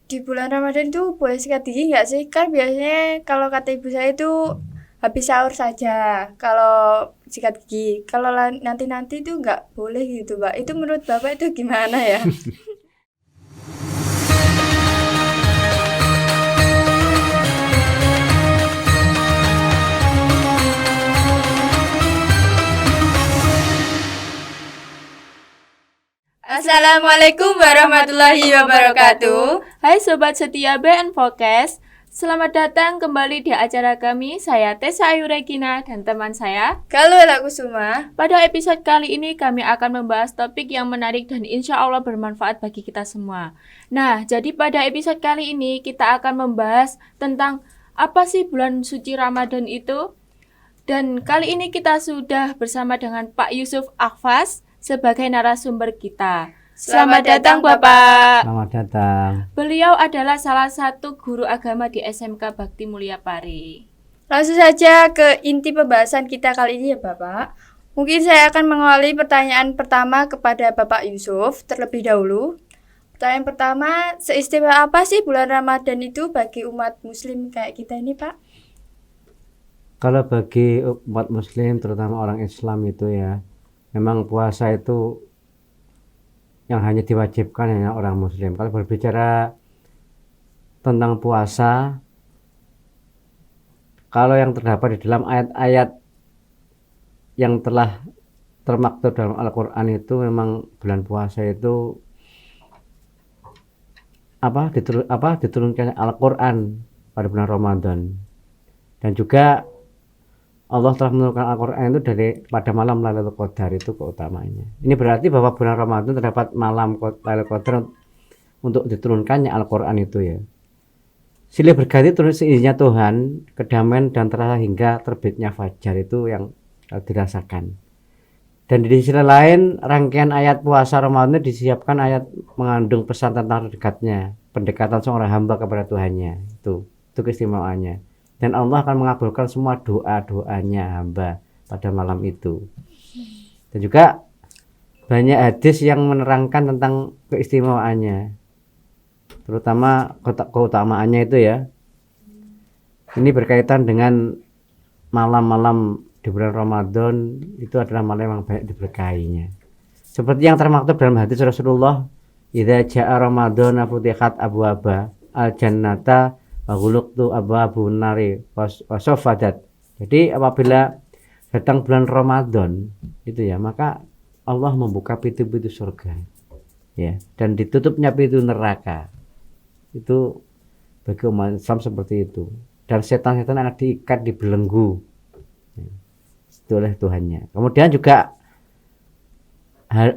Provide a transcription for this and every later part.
di bulan Ramadan itu boleh sikat gigi nggak sih? Kan biasanya kalau kata ibu saya itu habis sahur saja kalau sikat gigi. Kalau nanti-nanti itu nggak boleh gitu, Pak. Itu menurut Bapak itu gimana ya? Assalamualaikum warahmatullahi wabarakatuh. Hai Sobat setia BN Focus, selamat datang kembali di acara kami. Saya Tessa Ayu Regina dan teman saya. Kalau Ela Kusuma, Pada episode kali ini kami akan membahas topik yang menarik dan insya Allah bermanfaat bagi kita semua. Nah, jadi pada episode kali ini kita akan membahas tentang apa sih bulan suci Ramadan itu. Dan kali ini kita sudah bersama dengan Pak Yusuf Akfas sebagai narasumber kita. Selamat datang Bapak. Selamat datang. Beliau adalah salah satu guru agama di SMK Bakti Mulia Pari. langsung saja ke inti pembahasan kita kali ini ya Bapak. Mungkin saya akan mengawali pertanyaan pertama kepada Bapak Yusuf terlebih dahulu. Pertanyaan pertama, seistimewa apa sih bulan Ramadan itu bagi umat muslim kayak kita ini Pak? Kalau bagi umat muslim, terutama orang Islam itu ya, memang puasa itu yang hanya diwajibkan hanya orang muslim. Kalau berbicara tentang puasa, kalau yang terdapat di dalam ayat-ayat yang telah termaktub dalam Al-Quran itu memang bulan puasa itu diturunkan Al-Quran pada bulan Ramadan. Dan juga Allah telah menurunkan Al-Quran itu pada malam Lailatul Qadar, itu keutamaannya. Ini berarti bahwa bulan Ramadan terdapat malam Lailatul Qadar untuk diturunkannya Al-Quran itu ya. Silih berganti turun seizinnya Tuhan, kedamaian dan terasa hingga terbitnya fajar itu yang dirasakan. Dan di sisi lain rangkaian ayat puasa Ramadan disiapkan ayat mengandung pesan tentang dekatnya, pendekatan seorang hamba kepada Tuhannya. Itu keistimewaannya. Dan Allah akan mengabulkan semua doa-doanya hamba pada malam itu. Dan juga banyak hadis yang menerangkan tentang keistimewaannya, terutama keutamaannya itu ya. Ini berkaitan dengan malam-malam di bulan Ramadan, itu adalah malam yang banyak diberkahinya. Seperti yang termaktub dalam hadis Rasulullah, "Idza jaa Ramadhan futihat abwaaba al-jannata wa ghuluqtu abwaabun nari wasofadat." Jadi apabila datang bulan Ramadan itu ya, maka Allah membuka pintu-pintu surga. Ya, dan ditutupnya pintu neraka. Itu bagi umat Islam seperti itu. Dan setan-setan akan diikat, dibelenggu itu oleh Tuhannya. Kemudian juga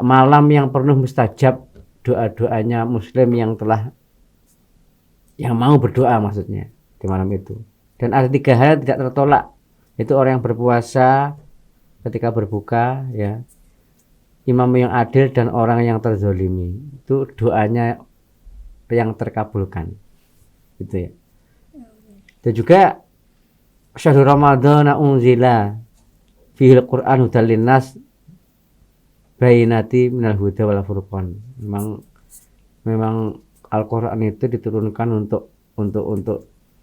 malam yang penuh mustajab doa-doanya muslim yang mau berdoa maksudnya di malam itu. Dan ada 3 hal yang tidak tertolak, itu orang yang berpuasa ketika berbuka ya, imam yang adil, dan orang yang terzolimi. Itu doanya yang terkabulkan gitu ya. Dan juga syahrul Ramadhan unzila fihil Qur'an hudal linnas bayyinati minal huda wal furqan. Memang Al-Qur'an itu diturunkan untuk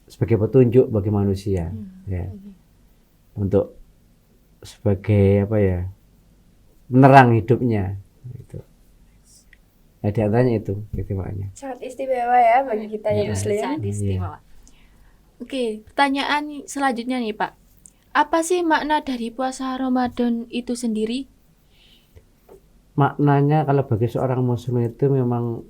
sebagai petunjuk bagi manusia ya. Untuk sebagai menerang hidupnya gitu. Nah, di antaranya itu makanya. Sangat istimewa ya bagi kita yang muslim. Sangat istimewa. Oke, pertanyaan selanjutnya nih Pak. Apa sih makna dari puasa Ramadan itu sendiri? Maknanya kalau bagi seorang muslim itu memang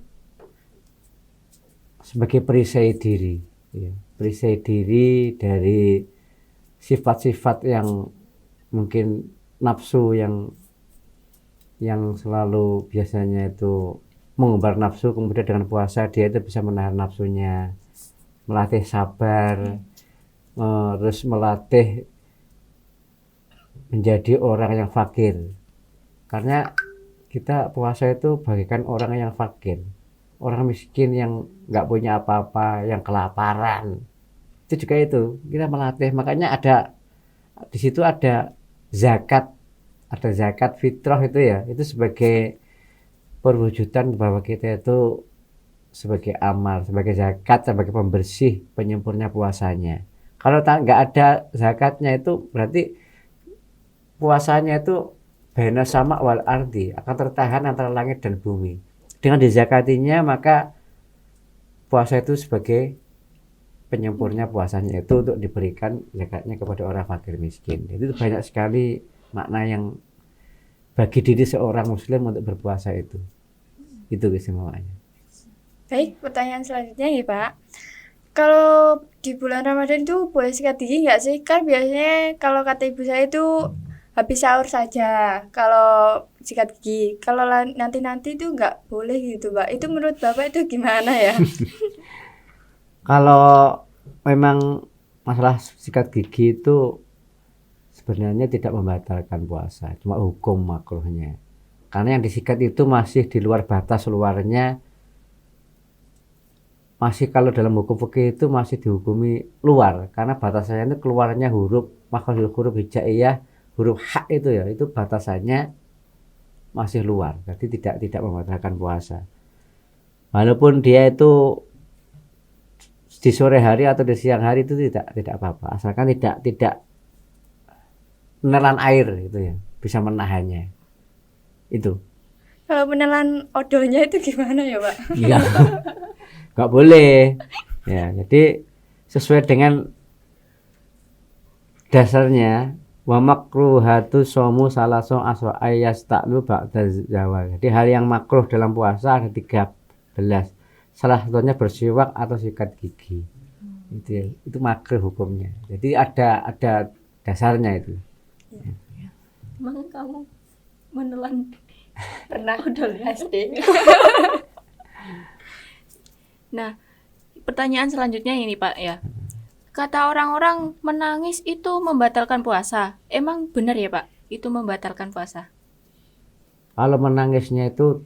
sebagai perisai diri ya. Perisai diri dari sifat-sifat yang mungkin nafsu yang selalu biasanya itu mengumbar nafsu. Kemudian dengan puasa dia itu bisa menahan nafsunya, melatih sabar, terus melatih menjadi orang yang fakir. Karena kita puasa itu bagikan orang yang fakir, orang miskin yang nggak punya apa-apa, yang kelaparan. Itu juga itu kita melatih. Makanya di situ ada zakat fitrah itu ya. Itu sebagai perwujudan bahwa kita itu sebagai amal, sebagai zakat, sebagai pembersih, penyempurna puasanya. Kalau nggak ada zakatnya itu berarti puasanya itu baina sama wal ardi, akan tertahan antara langit dan bumi. Dengan dizakatinya maka puasa itu sebagai penyempurna puasanya itu untuk diberikan zakatnya kepada orang fakir miskin. Itu banyak sekali makna yang bagi diri seorang muslim untuk berpuasa itu keistimewanya. Baik, pertanyaan selanjutnya ya Pak. Kalau di bulan Ramadan itu boleh sikat gigi nggak sih? Kan biasanya kalau kata ibu saya itu habis sahur saja kalau sikat gigi. Kalau nanti-nanti itu nggak boleh gitu Pak. Itu menurut Bapak itu gimana ya? Kalau memang masalah sikat gigi itu sebenarnya tidak membatalkan puasa, cuma hukum makruhnya. Karena yang disikat itu masih di luar batas luarnya, masih kalau dalam hukum fikih itu masih dihukumi luar, karena batasannya itu keluarnya makhraj huruf hijaiyah, huruf H itu ya, itu batasannya masih luar, jadi tidak membatalkan puasa. Walaupun dia itu di sore hari atau di siang hari itu tidak apa-apa, asalkan tidak menelan air gitu ya, bisa menahannya. Itu. Kalau menelan odolnya itu gimana ya Pak? Iya. Nggak boleh. Ya, jadi sesuai dengan dasarnya wa makruhatu shamu salaso asra ayastaqlu ba'da zawal. Jadi hal yang makruh dalam puasa ada 13. Salah satunya bersiwak atau sikat gigi. Itu makruh hukumnya. Jadi ada dasarnya itu. Emang kamu menelan Pernah odolnya? SD. Nah, pertanyaan selanjutnya ini Pak ya. Kata orang-orang menangis itu membatalkan puasa. Emang benar ya Pak? Itu membatalkan puasa? Kalau menangisnya itu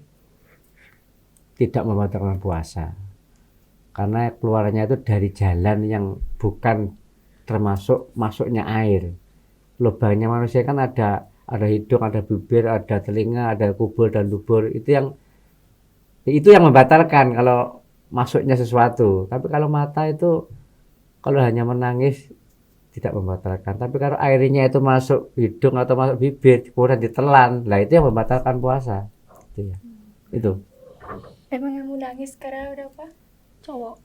tidak membatalkan puasa. Karena keluarnya itu dari jalan yang bukan termasuk masuknya air. Lubangnya manusia kan ada hidung, ada bibir, ada telinga, ada kubur dan dubur. Itu yang membatalkan kalau masuknya sesuatu. Tapi kalau mata itu kalau hanya menangis tidak membatalkan. Tapi kalau airnya itu masuk hidung atau masuk bibir kemudian ditelan, lah itu yang membatalkan puasa. Itu ya. Itu. Emang yang mau nangis karena udah apa? Cowok.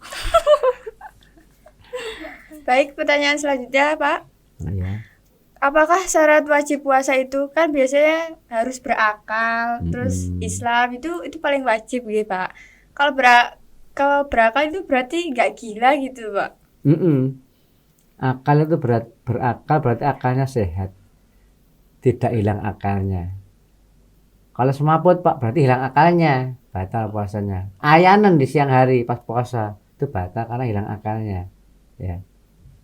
Baik, pertanyaan selanjutnya Pak. Nah, ya. Apakah syarat wajib puasa itu kan biasanya harus berakal, terus Islam itu paling wajib gitu Pak. Kalau berakal itu berarti nggak gila gitu Pak. Akal itu berakal berarti akalnya sehat, tidak hilang akalnya. Kalau semaput Pak berarti hilang akalnya, batal puasanya. Ayanan di siang hari pas puasa itu batal karena hilang akalnya. Ya.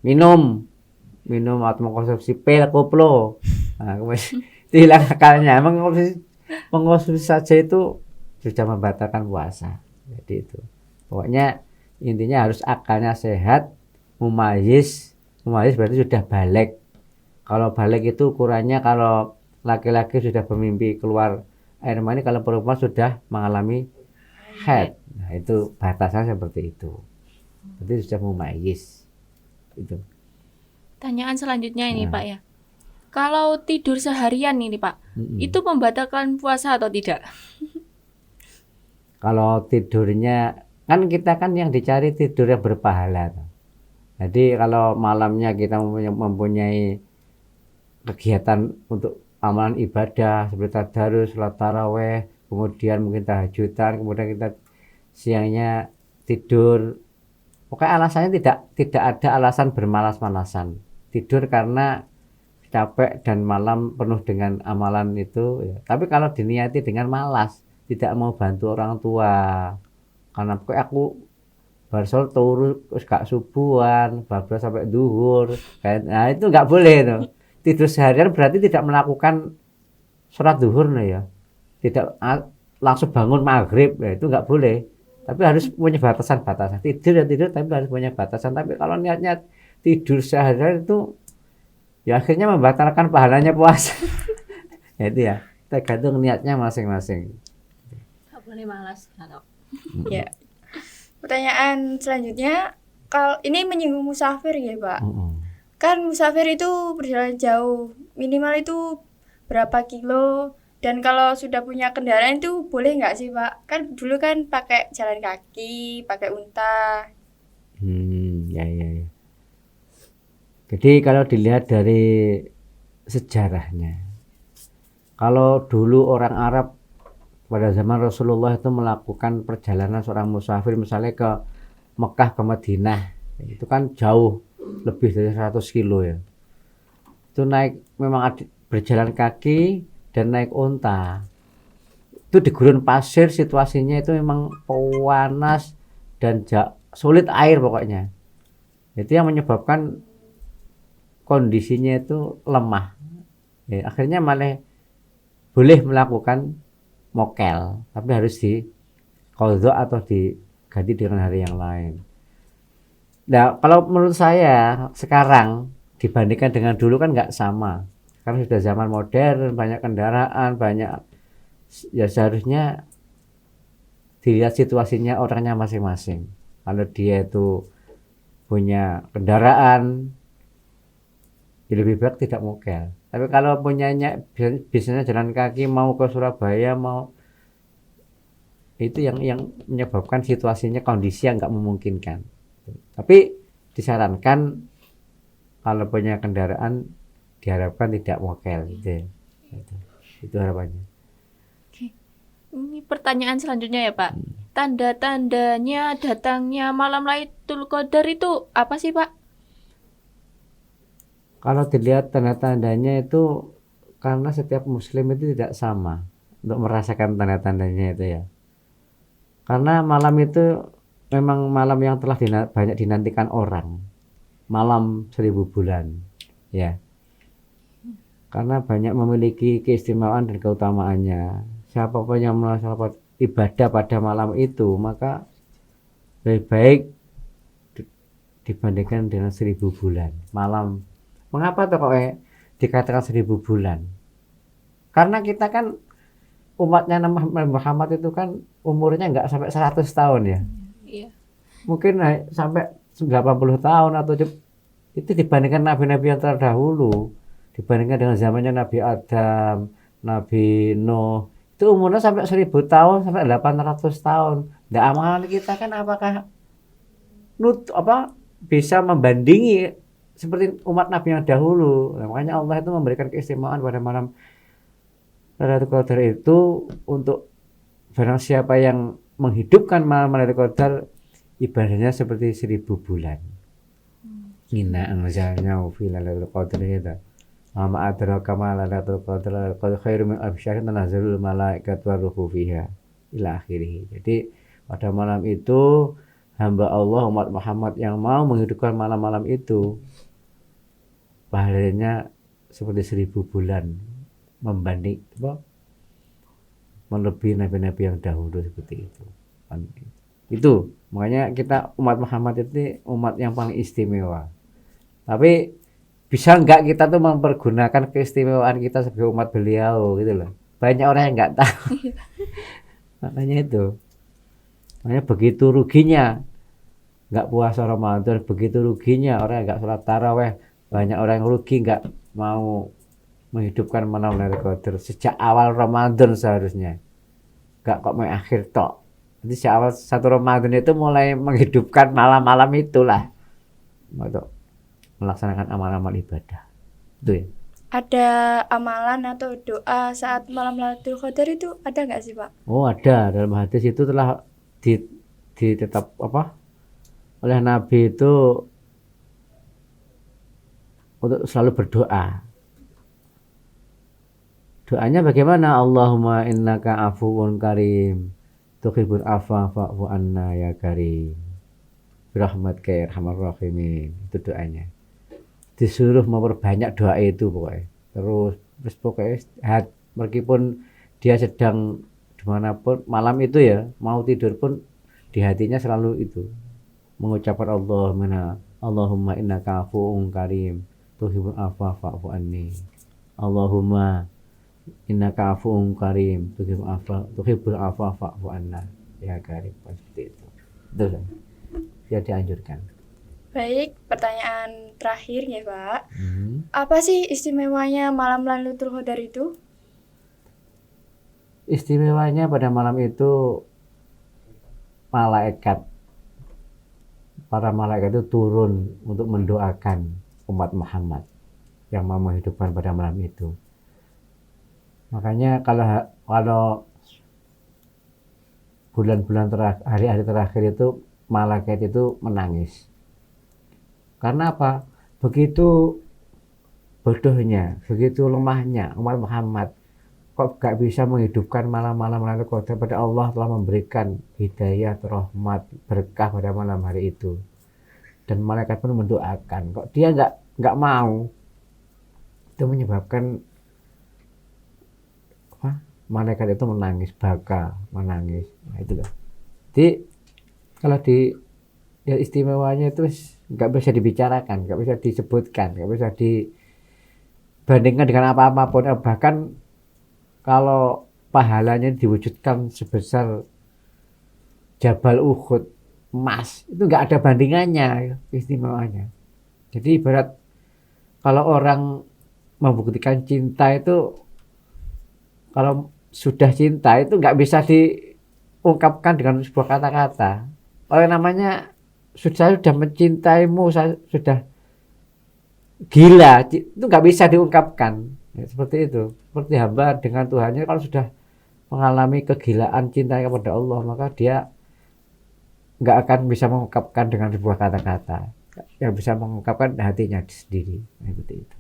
Minum atau mengkonsumsi pil koplo, nah, itu hilang akalnya. Mengkonsumsi saja itu sudah membatalkan puasa. Jadi itu pokoknya intinya harus akalnya sehat, mumayyiz berarti sudah balik. Kalau balik itu ukurannya kalau laki-laki sudah bermimpi keluar air mani, kalau perempuan sudah mengalami haid. Nah, itu batasannya seperti itu. Berarti sudah mumayyiz. Itu. Pertanyaan selanjutnya ini Pak ya. Kalau tidur seharian ini Pak, itu membatalkan puasa atau tidak? Kalau tidurnya kan kita kan yang dicari tidur yang berpahala. Jadi kalau malamnya kita mempunyai kegiatan untuk amalan ibadah seperti tadarus, salat tarawih, kemudian mungkin tahajudan, kemudian kita siangnya tidur. Pokoknya alasannya tidak ada alasan bermalas-malasan. Tidur karena capek dan malam penuh dengan amalan itu ya. Tapi kalau diniati dengan malas, tidak mau bantu orang tua, karena pokoknya aku barsol turu gak subuhan, bablas sampai duhur, nah itu nggak boleh tuh. Tidur seharian berarti tidak melakukan sholat duhur nih ya, tidak langsung bangun maghrib, ya itu nggak boleh. Tapi harus punya batasan-batasan. Tidur ya tidur, tapi harus punya batasan. Tapi kalau niatnya tidur seharian itu ya akhirnya membatalkan pahalanya puasa. Ya itu ya, tergantung niatnya masing-masing. Gak boleh malas atau Ya. Pertanyaan selanjutnya, kalau ini menyinggung musafir ya Pak. Mm-mm. Kan musafir itu berjalan jauh, minimal itu berapa kilo? Dan kalau sudah punya kendaraan itu boleh nggak sih Pak? Kan dulu kan pakai jalan kaki, pakai unta. Ya, ya, ya. Jadi kalau dilihat dari sejarahnya, kalau dulu orang Arab pada zaman Rasulullah itu melakukan perjalanan seorang musafir misalnya ke Mekah ke Madinah, itu kan jauh lebih dari 100 kilo ya. Itu naik memang berjalan kaki dan naik unta. Itu di gurun pasir, situasinya itu memang panas dan sulit air pokoknya. Itu yang menyebabkan kondisinya itu lemah. Ya, akhirnya malah boleh melakukan mokel, tapi harus di qadha atau diganti dengan hari yang lain. Nah, kalau menurut saya sekarang dibandingkan dengan dulu kan nggak sama. Karena sudah zaman modern, banyak kendaraan, banyak, ya seharusnya dilihat situasinya orangnya masing-masing. Kalau dia itu punya kendaraan, ya lebih baik tidak mokel. Tapi kalau punyanya bisanya jalan kaki mau ke Surabaya, mau itu yang menyebabkan situasinya kondisi yang nggak memungkinkan. Tapi disarankan kalau punya kendaraan diharapkan tidak mokel gitu. Itu harapannya. Oke. Ini pertanyaan selanjutnya ya Pak. Tanda-tandanya datangnya malam Lailatul Qadar itu apa sih Pak? Kalau dilihat tanda-tandanya itu karena setiap muslim itu tidak sama untuk merasakan tanda-tandanya itu ya. Karena malam itu memang malam yang telah banyak dinantikan orang. Malam 1000 bulan ya. Karena banyak memiliki keistimewaan dan keutamaannya. Siapapun yang melaksanakan ibadah pada malam itu maka lebih baik dibandingkan dengan 1000 bulan. Malam. Mengapa tuh kok dikatakan 1000 bulan? Karena kita kan umatnya Muhammad itu kan umurnya nggak sampai 100 tahun ya. Iya. Mungkin sampai 80 tahun atau itu dibandingkan nabi-nabi yang terdahulu, dibandingkan dengan zamannya Nabi Adam, Nabi Nuh, itu umurnya sampai 1000 tahun sampai 800 tahun. Nah, amalan kita kan apakah bisa membandingi seperti umat Nabi yang dahulu. Nah, makanya Allah itu memberikan keistimewaan pada malam Lailatul Qadar itu untuk barang siapa yang menghidupkan malam Lailatul Qadar ibadahnya seperti 1000 bulan. Inna anzalnahu fi Lailatul Qadar itu. Ma adraka ma Lailatul Qadar qad khairum min alfi syahr tanazzalul malaikatu waruhu fiha ila akhirih. Jadi pada malam itu hamba Allah umat Muhammad yang mau menghidupkan malam-malam itu pahalanya seperti 1000 bulan membanding melebihi nabi-nabi yang dahulu seperti itu. Itu makanya kita umat Muhammad itu umat yang paling istimewa. Tapi bisa enggak kita tuh mempergunakan keistimewaan kita sebagai umat beliau gitu loh. Banyak orang yang enggak tahu. Makanya itu. Makanya begitu ruginya enggak puasa Ramadan, begitu ruginya orang enggak sholat taraweh. Banyak orang yang rugi enggak mau menghidupkan malam Lailatul Qadar sejak awal Ramadan seharusnya. Enggak kok main akhir tok. Jadi sejak awal 1 Ramadan itu mulai menghidupkan malam-malam itulah untuk melaksanakan amal-amal ibadah. Itu ya. Ada amalan atau doa saat malam Lailatul Qadar itu ada nggak sih Pak? Oh ada, dalam hadis itu telah ditetap oleh Nabi itu untuk selalu berdoa. Doanya bagaimana? Allahumma innaka afuwun karim tuhibbul afwa fa'fu anna ya karim birahmatika ya arhamar rahimin. Itu doanya. Disuruh memperbanyak doa itu pokoknya. Terus pokoknya meskipun dia sedang dimanapun malam itu ya mau tidur pun di hatinya selalu itu mengucapkan Allahumma innaka afuwun karim tuhibbul afwa fa'fu anni. Allahumma innaka afuwun karim tuhibbul afwa fa'fu anna ya karim. Seperti itu. Itu ya dianjurkan. Baik, pertanyaan terakhir ya Pak. Hmm. Apa sih istimewanya malam Lailatul Qadar itu? Istimewanya pada malam itu para malaikat itu turun untuk mendoakan umat Muhammad yang mau menghidupkan pada malam itu. Makanya kalau bulan-bulan terakhir, hari-hari terakhir itu malaikat itu menangis. Karena apa? Begitu bodohnya, begitu lemahnya umat Muhammad, kok gak bisa menghidupkan malam-malam Lailatul Qadar, pada Allah telah memberikan hidayah, rahmat, berkah pada malam hari itu. Dan malaikat pun mendoakan, kok dia nggak mau. Itu menyebabkan malaikat itu menangis, baka menangis. Nah, itu loh. Jadi kalau ya istimewanya itu nggak bisa dibicarakan, nggak bisa disebutkan, nggak bisa dibandingkan dengan apa-apapun. Bahkan kalau pahalanya diwujudkan sebesar Jabal Uhud emas, itu nggak ada bandingannya istimewanya. Jadi ibarat kalau orang membuktikan cinta itu, kalau sudah cinta itu nggak bisa diungkapkan dengan sebuah kata-kata. Oleh namanya saya sudah mencintaimu, saya sudah gila, itu nggak bisa diungkapkan. Ya, seperti itu. Seperti hamba dengan Tuhannya, kalau sudah mengalami kegilaan cinta kepada Allah, maka dia nggak akan bisa mengungkapkan dengan sebuah kata-kata. Yang bisa mengungkapkan hatinya sendiri. Nah, seperti itu.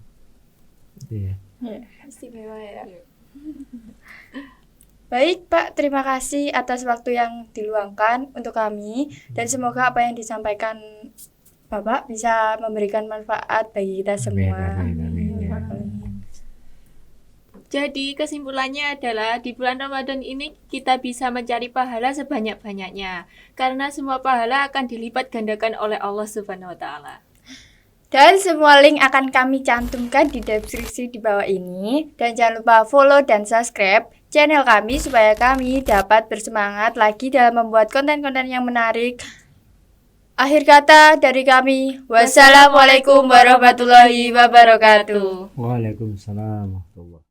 Ya. Ya, istimewa ya. Baik Pak, terima kasih atas waktu yang diluangkan untuk kami dan semoga apa yang disampaikan Bapak bisa memberikan manfaat bagi kita semua. Amin. Jadi kesimpulannya adalah di bulan Ramadan ini kita bisa mencari pahala sebanyak-banyaknya karena semua pahala akan dilipat gandakan oleh Allah Subhanahu wa taala. Dan semua link akan kami cantumkan di deskripsi di bawah ini. Dan jangan lupa follow dan subscribe channel kami supaya kami dapat bersemangat lagi dalam membuat konten-konten yang menarik. Akhir kata dari kami, wassalamualaikum warahmatullahi wabarakatuh. Waalaikumsalam warahmatullahi wabarakatuh.